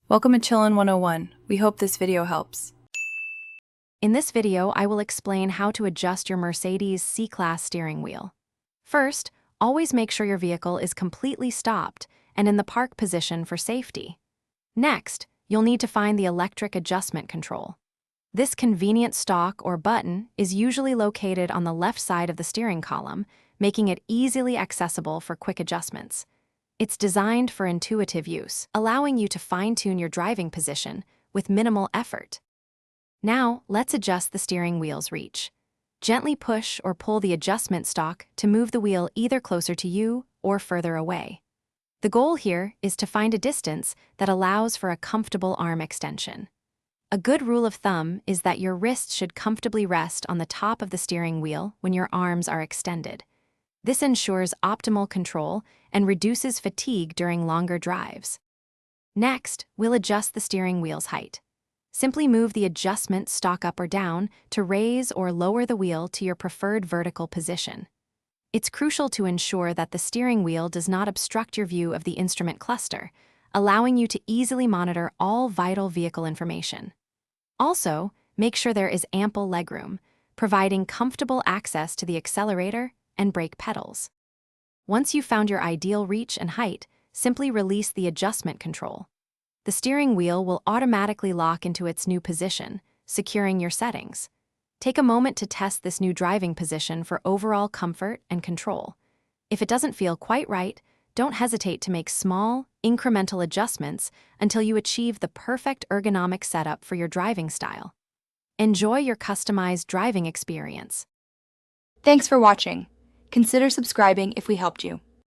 Welcome to Chillin' 101. We hope this video helps. In this video, I will explain how to adjust your Mercedes C-Class steering wheel. First, always make sure your vehicle is completely stopped and in the park position for safety. Next, you'll need to find the electric adjustment control. This convenient stalk or button is usually located on the left side of the steering column, making it easily accessible for quick adjustments. It's designed for intuitive use, allowing you to fine-tune your driving position with minimal effort. Now, let's adjust the steering wheel's reach. Gently push or pull the adjustment stalk to move the wheel either closer to you or further away. The goal here is to find a distance that allows for a comfortable arm extension. A good rule of thumb is that your wrist should comfortably rest on the top of the steering wheel when your arms are extended. This ensures optimal control and reduces fatigue during longer drives. Next, we'll adjust the steering wheel's height. Simply move the adjustment stalk up or down to raise or lower the wheel to your preferred vertical position. It's crucial to ensure that the steering wheel does not obstruct your view of the instrument cluster, allowing you to easily monitor all vital vehicle information. Also, make sure there is ample legroom, providing comfortable access to the accelerator and brake pedals. Once you've found your ideal reach and height, simply release the adjustment control. The steering wheel will automatically lock into its new position, securing your settings. Take a moment to test this new driving position for overall comfort and control. If it doesn't feel quite right, don't hesitate to make small, incremental adjustments until you achieve the perfect ergonomic setup for your driving style. Enjoy your customized driving experience. Thanks for watching. Consider subscribing if we helped you.